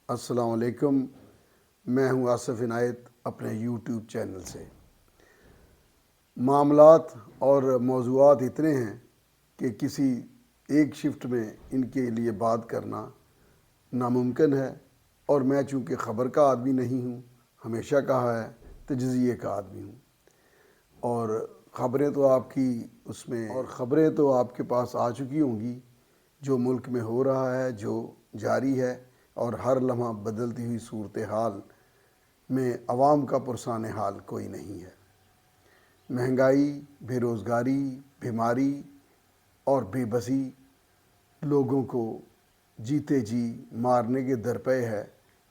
السلام علیکم، میں ہوں آصف عنایت اپنے یوٹیوب چینل سے۔ معاملات اور موضوعات اتنے ہیں کہ کسی ایک شفٹ میں ان کے لیے بات کرنا ناممکن ہے، اور میں چونکہ خبر کا آدمی نہیں ہوں، ہمیشہ کہا ہے تجزیے کا آدمی ہوں، اور خبریں تو آپ کے پاس آ چکی ہوں گی، جو ملک میں ہو رہا ہے، جو جاری ہے، اور ہر لمحہ بدلتی ہوئی صورتحال میں عوام کا پرسان حال کوئی نہیں ہے۔ مہنگائی، بے روزگاری، بیماری اور بے بسی لوگوں کو جیتے جی مارنے کے درپے ہے،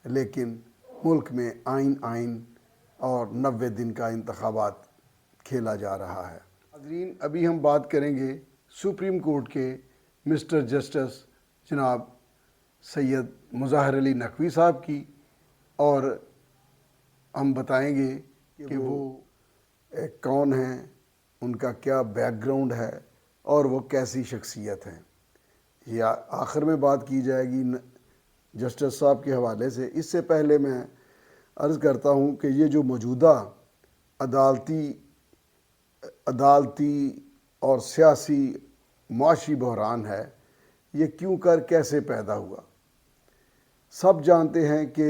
لیکن ملک میں آئین اور 90 دن کا انتخابات کھیلا جا رہا ہے۔ ناظرین، ابھی ہم بات کریں گے سپریم کورٹ کے مسٹر جسٹس جناب سید مظاہر علی نقوی صاحب کی، اور ہم بتائیں گے کہ وہ کون ہیں، ان کا کیا بیک گراؤنڈ ہے، اور وہ کیسی شخصیت ہیں۔ یہ آخر میں بات کی جائے گی جسٹس صاحب کے حوالے سے۔ اس سے پہلے میں عرض کرتا ہوں کہ یہ جو موجودہ عدالتی اور سیاسی معاشی بحران ہے، یہ کیوں کیسے پیدا ہوا؟ سب جانتے ہیں کہ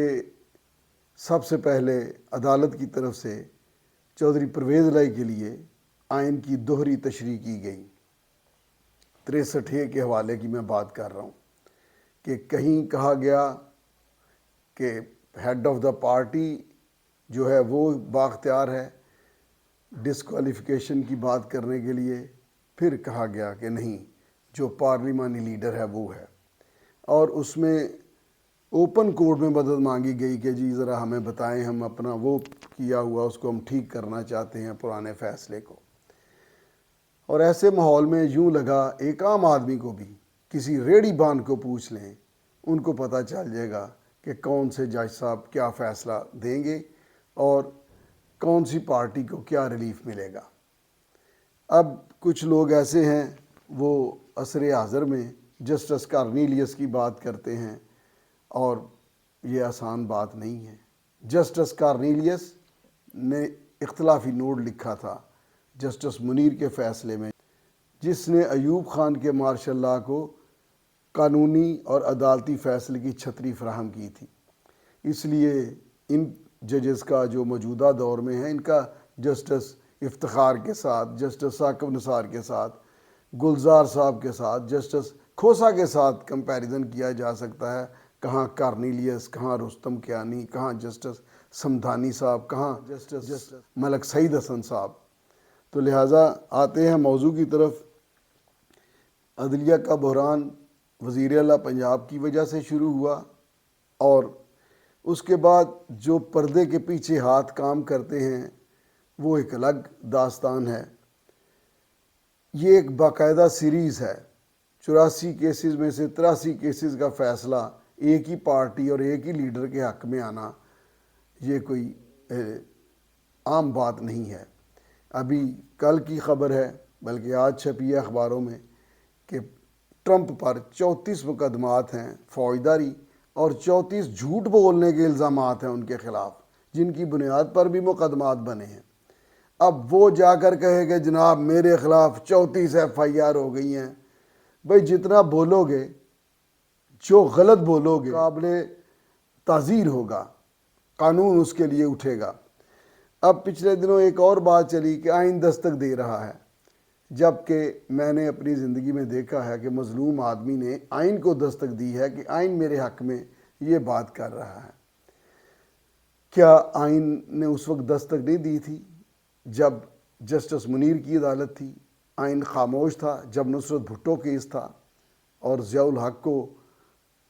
سب سے پہلے عدالت کی طرف سے چودھری پرویز الہی کے لیے آئین کی دوہری تشریح کی گئی۔ 63 کے حوالے کی میں بات کر رہا ہوں کہ کہیں کہا گیا کہ ہیڈ آف دا پارٹی جو ہے وہ بااختیار ہے ڈسکوالیفیکیشن کی بات کرنے کے لیے، پھر کہا گیا کہ نہیں، جو پارلیمانی لیڈر ہے وہ ہے، اور اس میں اوپن کورٹ میں مدد مانگی گئی کہ جی ذرا ہمیں بتائیں، ہم اپنا وہ کیا ہوا اس کو ہم ٹھیک کرنا چاہتے ہیں، پرانے فیصلے کو۔ اور ایسے ماحول میں یوں لگا ایک عام آدمی کو بھی کسی ریڑھی بان کو پوچھ لیں، ان کو پتہ چل جائے گا کہ کون سے جج صاحب کیا فیصلہ دیں گے اور کون سی پارٹی کو کیا ریلیف ملے گا۔ اب کچھ لوگ ایسے ہیں وہ عصر حاضر میں جسٹس کارنیلیس کی بات کرتے ہیں، اور یہ آسان بات نہیں ہے۔ جسٹس کارنیلیس نے اختلافی نوٹ لکھا تھا جسٹس منیر کے فیصلے میں، جس نے ایوب خان کے مارشل لاء کو قانونی اور عدالتی فیصلے کی چھتری فراہم کی تھی۔ اس لیے ان ججز کا جو موجودہ دور میں ہے، ان کا جسٹس افتخار کے ساتھ، جسٹس ثاقب نثار کے ساتھ، گلزار صاحب کے ساتھ، جسٹس کھوسہ کے ساتھ کمپیریزن کیا جا سکتا ہے۔ کہاں کارنیلیس، کہاں رستم کیانی، کہاں جسٹس سمدھانی صاحب، کہاں جسٹس ملک سعید حسن صاحب۔ تو لہٰذا آتے ہیں موضوع کی طرف۔ عدلیہ کا بحران وزیر اعلیٰ پنجاب کی وجہ سے شروع ہوا، اور اس کے بعد جو پردے کے پیچھے ہاتھ کام کرتے ہیں وہ ایک الگ داستان ہے۔ یہ ایک باقاعدہ سیریز ہے۔ 84 کیسز میں سے 83 کیسز کا فیصلہ ایک ہی پارٹی اور ایک ہی لیڈر کے حق میں آنا، یہ کوئی عام بات نہیں ہے۔ ابھی کل کی خبر ہے، بلکہ آج چھپی ہے اخباروں میں، کہ ٹرمپ پر 34 مقدمات ہیں فوجداری، اور 34 جھوٹ بولنے کے الزامات ہیں ان کے خلاف، جن کی بنیاد پر بھی مقدمات بنے ہیں۔ اب وہ جا کر کہے کہ جناب میرے خلاف 34 FIR ہو گئی ہیں۔ بھئی جتنا بولو گے، جو غلط بولو گے، قابل تعزیر ہوگا، قانون اس کے لیے اٹھے گا۔ اب پچھلے دنوں ایک اور بات چلی کہ آئین دستک دے رہا ہے، جبکہ میں نے اپنی زندگی میں دیکھا ہے کہ مظلوم آدمی نے آئین کو دستک دی ہے کہ آئین میرے حق میں یہ بات کر رہا ہے۔ کیا آئین نے اس وقت دستک نہیں دی تھی جب جسٹس منیر کی عدالت تھی؟ آئین خاموش تھا جب نصرت بھٹو کیس تھا، اور ضیاء الحق کو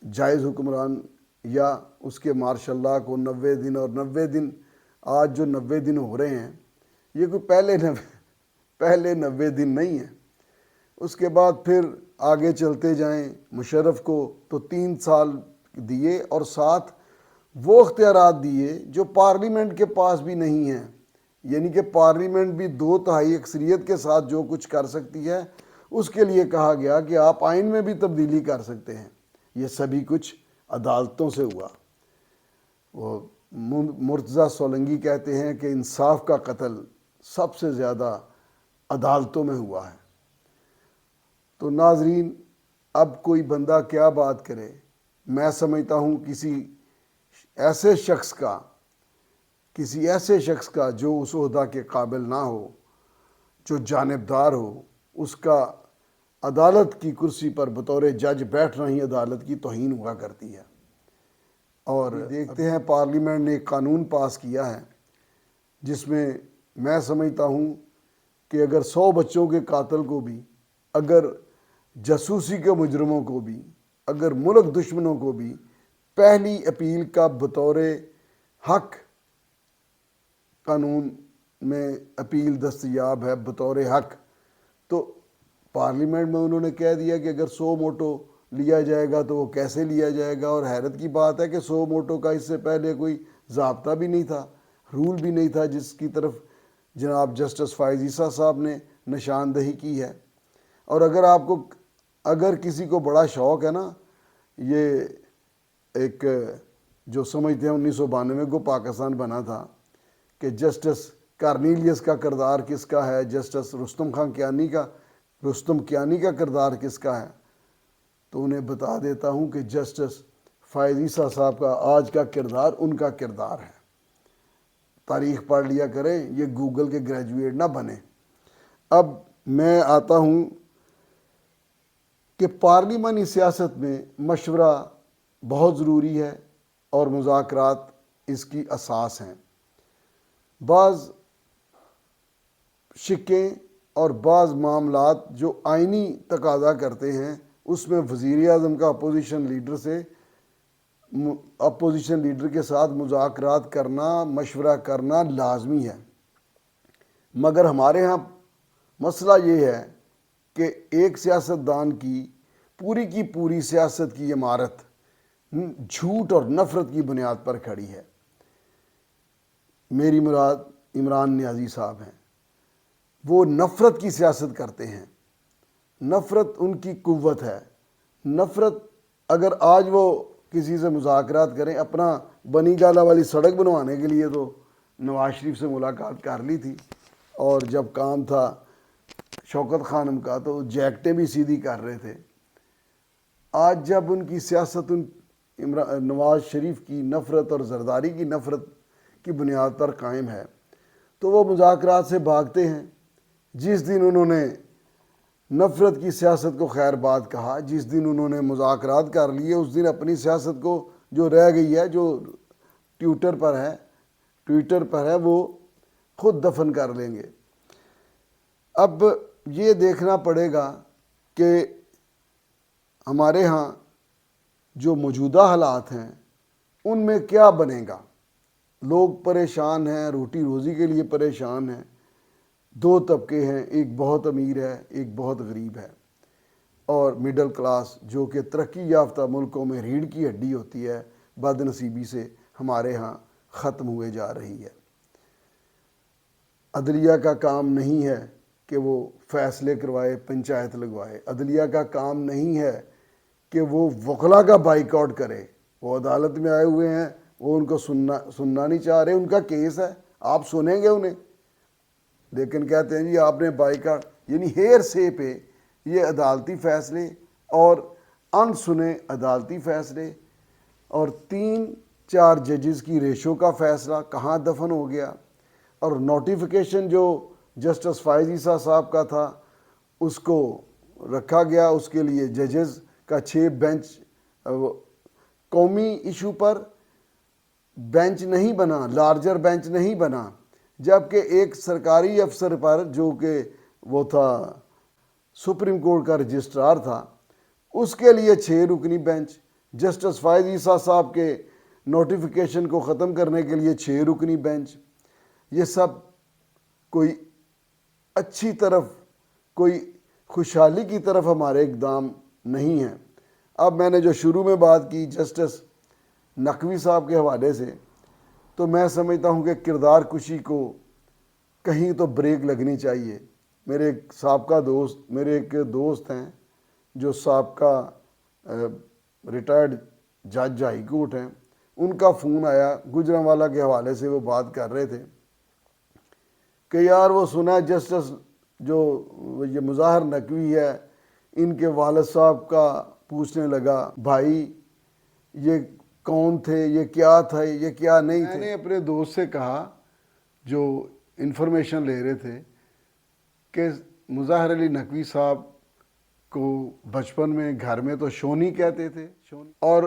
جائز حکمران یا اس کے مارشل لاء کو 90 دن، اور 90 دن آج جو 90 دن ہو رہے ہیں، یہ کوئی پہلے 90 دن نہیں ہیں۔ اس کے بعد پھر آگے چلتے جائیں، مشرف کو تو 3 سال دیے، اور ساتھ وہ اختیارات دیے جو پارلیمنٹ کے پاس بھی نہیں ہیں، یعنی کہ پارلیمنٹ بھی 2/3 اکثریت کے ساتھ جو کچھ کر سکتی ہے، اس کے لیے کہا گیا کہ آپ آئین میں بھی تبدیلی کر سکتے ہیں۔ یہ سبھی کچھ عدالتوں سے ہوا۔ وہ مرتضیٰ سولنگی کہتے ہیں کہ انصاف کا قتل سب سے زیادہ عدالتوں میں ہوا ہے۔ تو ناظرین، اب کوئی بندہ کیا بات کرے، میں سمجھتا ہوں کسی ایسے شخص کا جو اس عہدہ کے قابل نہ ہو، جو جانبدار ہو، اس کا عدالت کی کرسی پر بطور جج بیٹھنا ہی عدالت کی توہین ہوا کرتی ہے۔ اور دیکھتے ہیں پارلیمنٹ نے ایک قانون پاس کیا ہے جس میں سمجھتا ہوں کہ اگر 100 بچوں کے قاتل کو بھی، اگر جاسوسی کے مجرموں کو بھی، اگر ملک دشمنوں کو بھی پہلی اپیل کا بطور حق قانون میں اپیل دستیاب ہے بطور حق، تو پارلیمنٹ میں انہوں نے کہہ دیا کہ اگر 100 موٹو لیا جائے گا تو وہ کیسے لیا جائے گا۔ اور حیرت کی بات ہے کہ 100 موٹو کا اس سے پہلے کوئی ضابطہ بھی نہیں تھا، رول بھی نہیں تھا، جس کی طرف جناب جسٹس فائز عیسیٰ صاحب نے نشاندہی کی ہے۔ اور اگر کسی کو بڑا شوق ہے نا، یہ ایک جو سمجھتے ہیں 1992 کو پاکستان بنا تھا کہ جسٹس کارنیلیس کا کردار کس کا ہے، جسٹس رستم کیانی کا کردار کس کا ہے، تو انہیں بتا دیتا ہوں کہ جسٹس فائز عیسیٰ صاحب کا آج کا کردار ان کا کردار ہے۔ تاریخ پڑھ لیا کریں، یہ گوگل کے گریجویٹ نہ بنے۔ اب میں آتا ہوں کہ پارلیمانی سیاست میں مشورہ بہت ضروری ہے اور مذاکرات اس کی اساس ہیں۔ بعض شکیں اور بعض معاملات جو آئینی تقاضا کرتے ہیں، اس میں وزیر اعظم کا اپوزیشن لیڈر کے ساتھ مذاکرات کرنا، مشورہ کرنا لازمی ہے۔ مگر ہمارے ہاں مسئلہ یہ ہے کہ ایک سیاستدان کی پوری سیاست کی عمارت جھوٹ اور نفرت کی بنیاد پر کھڑی ہے۔ میری مراد عمران نیازی صاحب ہیں، وہ نفرت کی سیاست کرتے ہیں، نفرت ان کی قوت ہے۔ نفرت، اگر آج وہ کسی سے مذاکرات کریں، اپنا بنی گالہ والی سڑک بنوانے کے لیے تو نواز شریف سے ملاقات کر لی تھی، اور جب کام تھا شوکت خانم کا تو جیکٹیں بھی سیدھی کر رہے تھے۔ آج جب ان کی سیاست نواز شریف کی نفرت اور زرداری کی نفرت کی بنیاد پر قائم ہے تو وہ مذاکرات سے بھاگتے ہیں۔ جس دن انہوں نے نفرت کی سیاست کو خیر بات کہا، جس دن انہوں نے مذاکرات کر لیے، اس دن اپنی سیاست کو جو رہ گئی ہے، جو ٹویٹر پر ہے وہ خود دفن کر لیں گے۔ اب یہ دیکھنا پڑے گا کہ ہمارے ہاں جو موجودہ حالات ہیں ان میں کیا بنے گا۔ لوگ پریشان ہیں، روٹی روزی کے لیے پریشان ہیں۔ 2 طبقے ہیں، ایک بہت امیر ہے، ایک بہت غریب ہے، اور مڈل کلاس جو کہ ترقی یافتہ ملکوں میں ریڑھ کی ہڈی ہوتی ہے، بد نصیبی سے ہمارے ہاں ختم ہوئے جا رہی ہے۔ عدلیہ کا کام نہیں ہے کہ وہ فیصلے کروائے، پنچایت لگوائے۔ عدلیہ کا کام نہیں ہے کہ وہ وکلاء کا بائیکاٹ کرے۔ وہ عدالت میں آئے ہوئے ہیں، وہ ان کو سننا نہیں چاہ رہے، ان کا کیس ہے، آپ سنیں گے انہیں، لیکن کہتے ہیں جی آپ نے بائیکاٹ، یعنی ہیر سے پہ یہ عدالتی فیصلے اور ان سنے عدالتی فیصلے، اور 3-4 ججز کی ریشو کا فیصلہ کہاں دفن ہو گیا۔ اور نوٹیفیکیشن جو جسٹس فائز عیسیٰ صاحب کا تھا اس کو رکھا گیا، اس کے لیے ججز کا 6 بینچ قومی ایشو پر بینچ نہیں بنا، لارجر بینچ نہیں بنا، جبکہ ایک سرکاری افسر پر جو کہ وہ تھا سپریم کورٹ کا رجسٹرار تھا، اس کے لیے 6 رکنی بینچ، جسٹس فائز عیسیٰ صاحب کے نوٹیفیکیشن کو ختم کرنے کے لیے 6 رکنی بینچ۔ یہ سب کوئی اچھی طرف، کوئی خوشحالی کی طرف ہمارے اقدام نہیں ہیں۔ اب میں نے جو شروع میں بات کی جسٹس نقوی صاحب کے حوالے سے، تو میں سمجھتا ہوں کہ کردار کشی کو کہیں تو بریک لگنی چاہیے۔ میرے ایک دوست ہیں جو سابقہ ریٹائرڈ جج ہائی کورٹ ہیں، ان کا فون آیا، گجرانوالہ کے حوالے سے وہ بات کر رہے تھے کہ یار وہ سنا جسٹس جو یہ مظاہر نقوی ہے ان کے والد صاحب کا پوچھنے لگا بھائی یہ کون تھے، یہ کیا تھا، یہ کیا نہیں تھے۔ میں نے اپنے دوست سے کہا جو انفارمیشن لے رہے تھے کہ مظاہر علی نقوی صاحب کو بچپن میں گھر میں تو شونی کہتے تھے، اور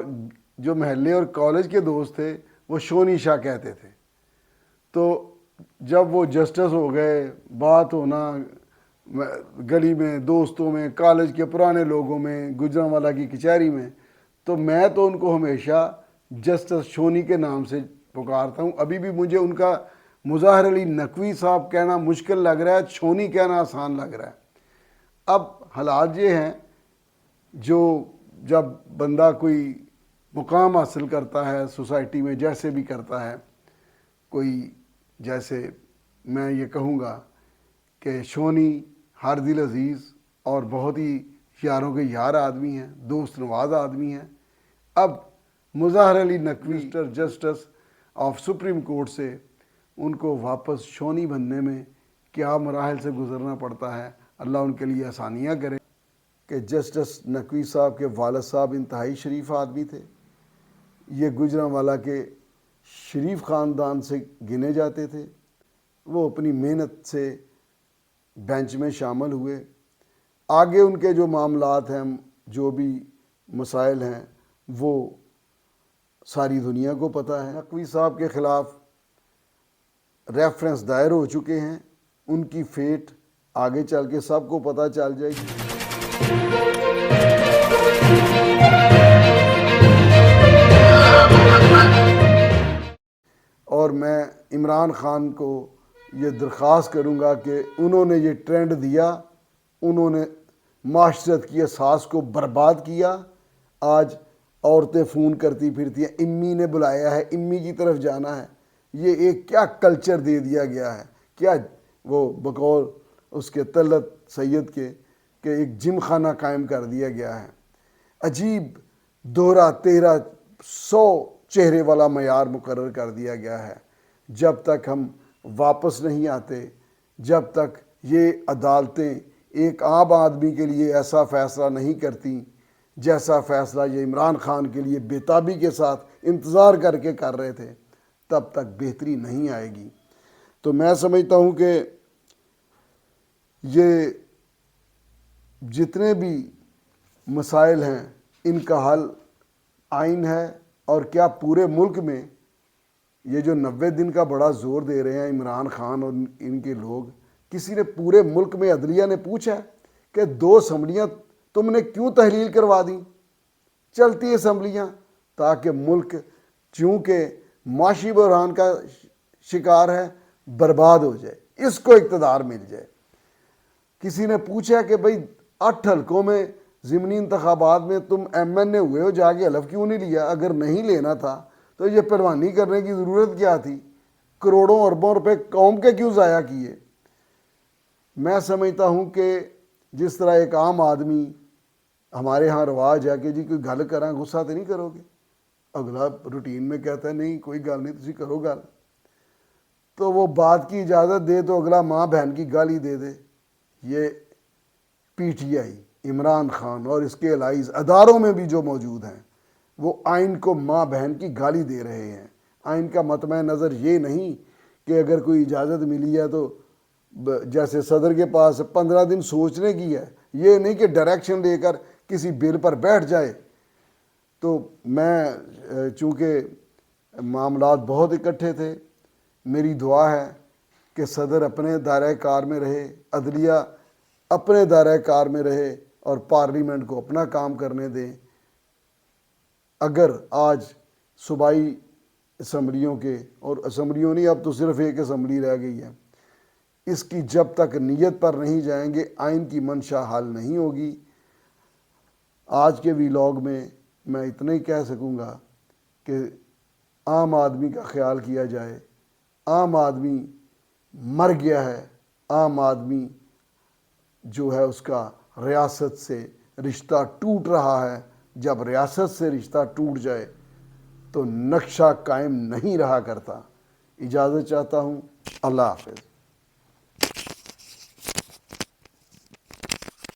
جو محلے اور کالج کے دوست تھے وہ شونی شاہ کہتے تھے۔ تو جب وہ جسٹس ہو گئے، بات ہونا گلی میں، دوستوں میں، کالج کے پرانے لوگوں میں، گجرانوالہ کی کچہری میں، تو میں تو ان کو ہمیشہ جسٹس شونی کے نام سے پکارتا ہوں۔ ابھی بھی مجھے ان کا مظاہر علی نقوی صاحب کہنا مشکل لگ رہا ہے، شونی کہنا آسان لگ رہا ہے۔ اب حالات یہ ہیں، جو جب بندہ کوئی مقام حاصل کرتا ہے سوسائٹی میں، جیسے بھی کرتا ہے، کوئی جیسے میں یہ کہوں گا کہ شونی ہر دل عزیز اور بہت ہی یاروں کے یار آدمی ہیں، دوست نواز آدمی ہیں۔ اب Mazahir Ali Naqvi mister justice of supreme court سے ان کو واپس شونی بننے میں کیا مراحل سے گزرنا پڑتا ہے، اللہ ان کے لیے آسانیاں کرے۔ کہ جسٹس نقوی صاحب کے والد صاحب انتہائی شریف آدمی تھے، یہ گجرانوالہ کے شریف خاندان سے گنے جاتے تھے۔ وہ اپنی محنت سے بینچ میں شامل ہوئے، آگے ان کے جو معاملات ہیں، جو بھی مسائل ہیں، وہ ساری دنیا کو پتہ ہے۔ نقوی صاحب کے خلاف ریفرنس دائر ہو چکے ہیں، ان کی فیٹ آگے چل کے سب کو پتہ چل جائے گی۔ اور میں عمران خان کو یہ درخواست کروں گا کہ انہوں نے یہ ٹرینڈ دیا، انہوں نے معاشرت کی اساس کو برباد کیا۔ آج عورتیں فون کرتی پھرتی ہیں، امی نے بلایا ہے، امی کی طرف جانا ہے۔ یہ ایک کیا کلچر دے دیا گیا ہے، کیا وہ بقول اس کے طلعت سید کے کہ ایک جم خانہ قائم کر دیا گیا ہے۔ عجیب دوہرا تیرا 100 چہرے والا معیار مقرر کر دیا گیا ہے۔ جب تک ہم واپس نہیں آتے، جب تک یہ عدالتیں ایک عام آدمی کے لیے ایسا فیصلہ نہیں کرتی جیسا فیصلہ یہ عمران خان کے لیے بےتابی کے ساتھ انتظار کر کے کر رہے تھے، تب تک بہتری نہیں آئے گی۔ تو میں سمجھتا ہوں کہ یہ جتنے بھی مسائل ہیں ان کا حل آئین ہے، اور کیا پورے ملک میں یہ جو 90 دن کا بڑا زور دے رہے ہیں عمران خان اور ان کے لوگ، کسی نے پورے ملک میں عدلیہ نے پوچھا کہ 2 اسمبلیاں تم نے کیوں تحلیل کروا دیں؟ چلتی اسمبلیاں تاکہ ملک چونکہ معاشی بحران کا شکار ہے برباد ہو جائے، اس کو اقتدار مل جائے۔ کسی نے پوچھا کہ بھئی 8 حلقوں میں ضمنی انتخابات میں تم ایم این اے ہوئے ہو، جا کے حلف کیوں نہیں لیا؟ اگر نہیں لینا تھا تو یہ پروانی کرنے کی ضرورت کیا تھی؟ کروڑوں اربوں روپے قوم کے کیوں ضائع کیے؟ میں سمجھتا ہوں کہ جس طرح ایک عام آدمی، ہمارے ہاں رواج ہے کہ جی کوئی گل کراں غصہ تو نہیں کرو گے، اگلا روٹین میں کہتا ہے نہیں کوئی گل نہیں تسی کرو گل، تو وہ بات کی اجازت دے تو اگلا ماں بہن کی گال ہی دے دے۔ یہ P T I, Imran Khan اور اس کے الائز اداروں میں بھی جو موجود ہیں، وہ آئین کو ماں بہن کی گالی دے رہے ہیں۔ آئین کا مطمع نظر یہ نہیں کہ اگر کوئی اجازت ملی ہے تو جیسے صدر کے پاس 15 دن سوچنے کی ہے، یہ نہیں کہ ڈائریکشن دے کر کسی بل پر بیٹھ جائے۔ تو میں چونکہ معاملات بہت اکٹھے تھے، میری دعا ہے کہ صدر اپنے دائرہ کار میں رہے، عدلیہ اپنے دائرہ کار میں رہے، اور پارلیمنٹ کو اپنا کام کرنے دیں۔ اگر آج صوبائی اسمبلیوں کے، اور اسمبلیوں نہیں، اب تو صرف ایک اسمبلی رہ گئی ہے، اس کی جب تک نیت پر نہیں جائیں گے آئین کی منشا حل نہیں ہوگی۔ آج کے ویلاگ میں میں اتنا ہی کہہ سکوں گا کہ عام آدمی کا خیال کیا جائے۔ عام آدمی مر گیا ہے، عام آدمی جو ہے اس کا ریاست سے رشتہ ٹوٹ رہا ہے۔ جب ریاست سے رشتہ ٹوٹ جائے تو نقشہ قائم نہیں رہا کرتا۔ اجازت چاہتا ہوں، اللہ حافظ۔